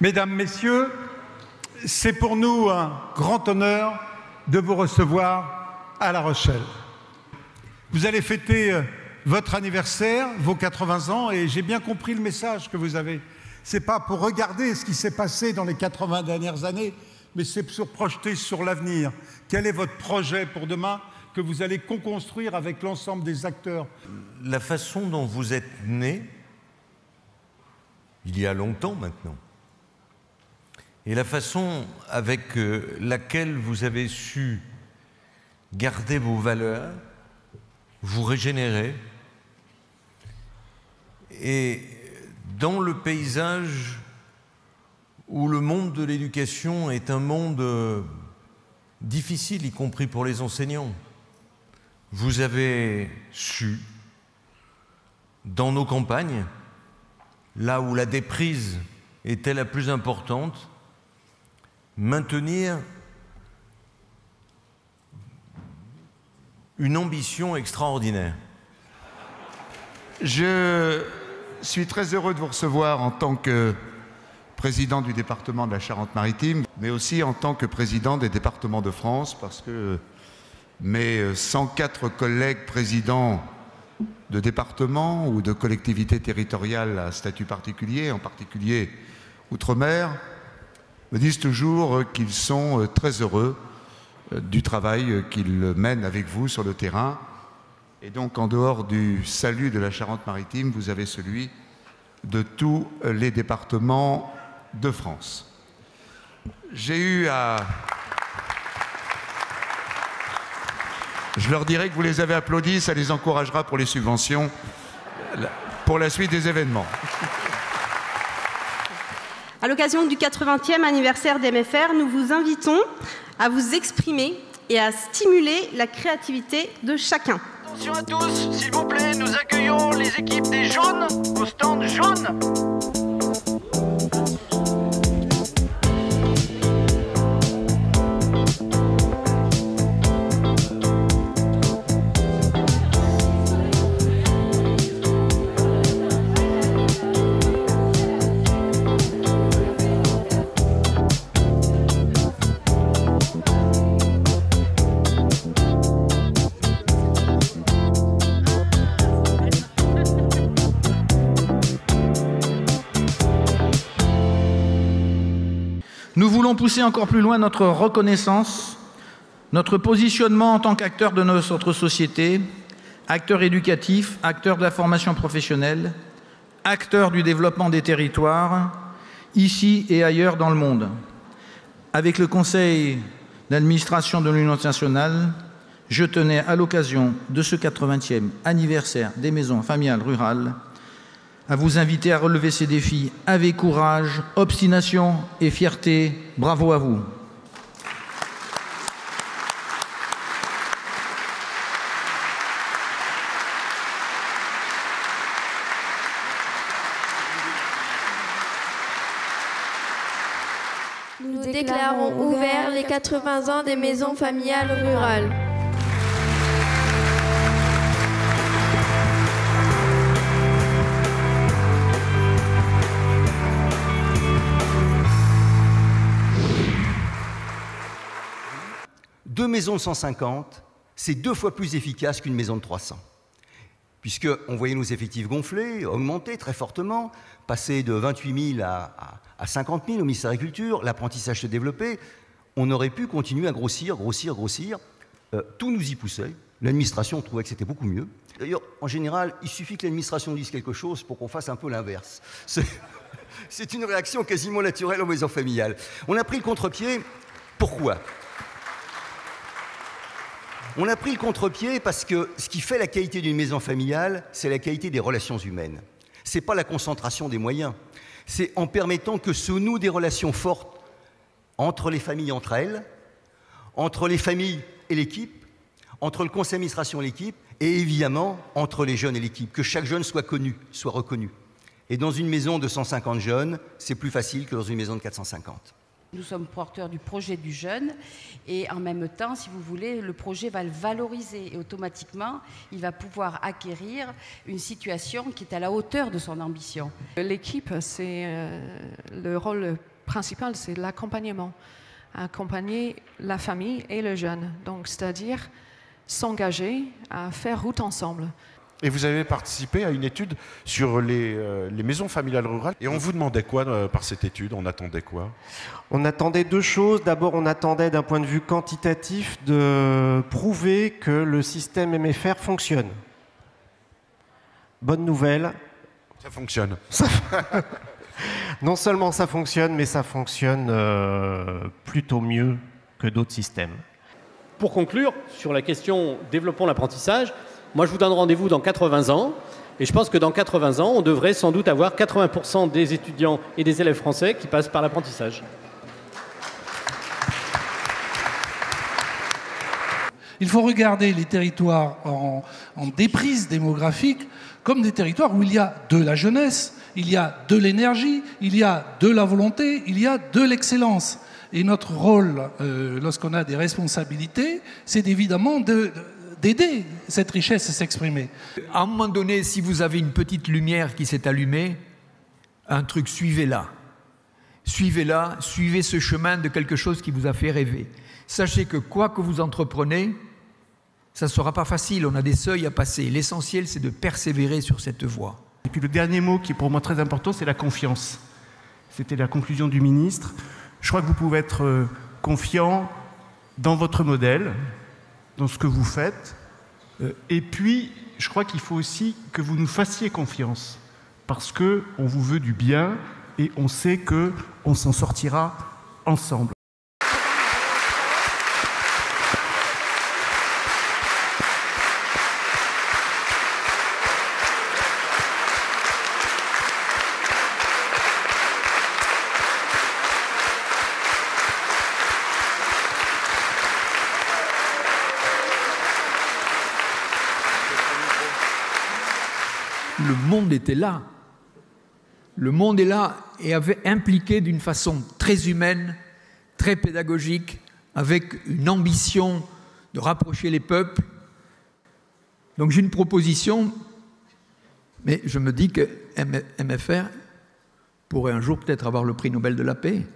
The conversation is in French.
Mesdames, Messieurs, c'est pour nous un grand honneur de vous recevoir à La Rochelle. Vous allez fêter votre anniversaire, vos 80 ans, et j'ai bien compris le message que vous avez. Ce n'est pas pour regarder ce qui s'est passé dans les 80 dernières années, mais c'est pour projeter sur l'avenir. Quel est votre projet pour demain que vous allez co-construire avec l'ensemble des acteurs? La façon dont vous êtes né, il y a longtemps maintenant, et la façon avec laquelle vous avez su garder vos valeurs, vous régénérer, et dans le paysage où le monde de l'éducation est un monde difficile, y compris pour les enseignants, vous avez su, dans nos campagnes, là où la déprise était la plus importante, maintenir une ambition extraordinaire. Je suis très heureux de vous recevoir en tant que président du département de la Charente-Maritime, mais aussi en tant que président des départements de France, parce que mes 104 collègues présidents de départements ou de collectivités territoriales à statut particulier, en particulier Outre-mer, me disent toujours qu'ils sont très heureux du travail qu'ils mènent avec vous sur le terrain. Et donc, en dehors du salut de la Charente-Maritime, vous avez celui de tous les départements de France. J'ai eu à... Je leur dirai que vous les avez applaudis, ça les encouragera pour les subventions, pour la suite des événements. À l'occasion du 80e anniversaire d'MFR, nous vous invitons à vous exprimer et à stimuler la créativité de chacun. Attention à tous, s'il vous plaît, nous accueillons les équipes des jaunes au stand jaune. Nous voulons pousser encore plus loin notre reconnaissance, notre positionnement en tant qu'acteur de notre société, acteur éducatif, acteur de la formation professionnelle, acteur du développement des territoires, ici et ailleurs dans le monde. Avec le Conseil d'administration de l'Union nationale, je tenais à l'occasion de ce 80e anniversaire des maisons familiales rurales à vous inviter à relever ces défis avec courage, obstination et fierté. Bravo à vous. Nous déclarons ouverts les 80 ans des maisons familiales rurales. Deux maisons de 150, c'est 2 fois plus efficace qu'une maison de 300. Puisqu'on voyait nos effectifs gonfler, augmenter très fortement, passer de 28 000 à 50 000 au ministère de l'Agriculture, l'apprentissage se développait, on aurait pu continuer à grossir. Tout nous y poussait. L'administration trouvait que c'était beaucoup mieux. D'ailleurs, en général, il suffit que l'administration dise quelque chose pour qu'on fasse un peu l'inverse. C'est une réaction quasiment naturelle aux maisons familiales. On a pris le contre-pied. Pourquoi ? On a pris le contre-pied parce que ce qui fait la qualité d'une maison familiale, c'est la qualité des relations humaines. Ce n'est pas la concentration des moyens. C'est en permettant que se nouent des relations fortes entre les familles entre elles, entre les familles et l'équipe, entre le conseil d'administration et l'équipe, et évidemment entre les jeunes et l'équipe, que chaque jeune soit connu, soit reconnu. Et dans une maison de 150 jeunes, c'est plus facile que dans une maison de 450. Nous sommes porteurs du projet du jeune et en même temps, si vous voulez, le projet va le valoriser et automatiquement, il va pouvoir acquérir une situation qui est à la hauteur de son ambition. L'équipe, c'est le rôle principal, c'est l'accompagnement. Accompagner la famille et le jeune, donc c'est-à-dire s'engager à faire route ensemble. Et vous avez participé à une étude sur les maisons familiales rurales. Et on vous demandait quoi par cette étude? On attendait quoi? On attendait deux choses. D'abord, on attendait d'un point de vue quantitatif de prouver que le système MFR fonctionne. Bonne nouvelle. Ça fonctionne. Non seulement ça fonctionne, mais ça fonctionne plutôt mieux que d'autres systèmes. Pour conclure, sur la question développons l'apprentissage, moi je vous donne rendez-vous dans 80 ans, et je pense que dans 80 ans, on devrait sans doute avoir 80% des étudiants et des élèves français qui passent par l'apprentissage. Il faut regarder les territoires en déprise démographique comme des territoires où il y a de la jeunesse, il y a de l'énergie, il y a de la volonté, il y a de l'excellence. Et notre rôle, lorsqu'on a des responsabilités, c'est évidemment d'aider cette richesse à s'exprimer. À un moment donné, si vous avez une petite lumière qui s'est allumée, un truc, suivez-la. Suivez-la, suivez ce chemin de quelque chose qui vous a fait rêver. Sachez que quoi que vous entreprenez, ça ne sera pas facile, on a des seuils à passer. L'essentiel, c'est de persévérer sur cette voie. Et puis le dernier mot qui est pour moi très important, c'est la confiance. C'était la conclusion du ministre. Je crois que vous pouvez être confiant dans votre modèle, dans ce que vous faites. Et puis, je crois qu'il faut aussi que vous nous fassiez confiance, parce qu'on vous veut du bien et on sait qu'on s'en sortira ensemble. Le monde était là. Le monde est là et avait impliqué d'une façon très humaine, très pédagogique, avec une ambition de rapprocher les peuples. Donc j'ai une proposition, mais je me dis que MFR pourrait un jour peut-être avoir le prix Nobel de la paix.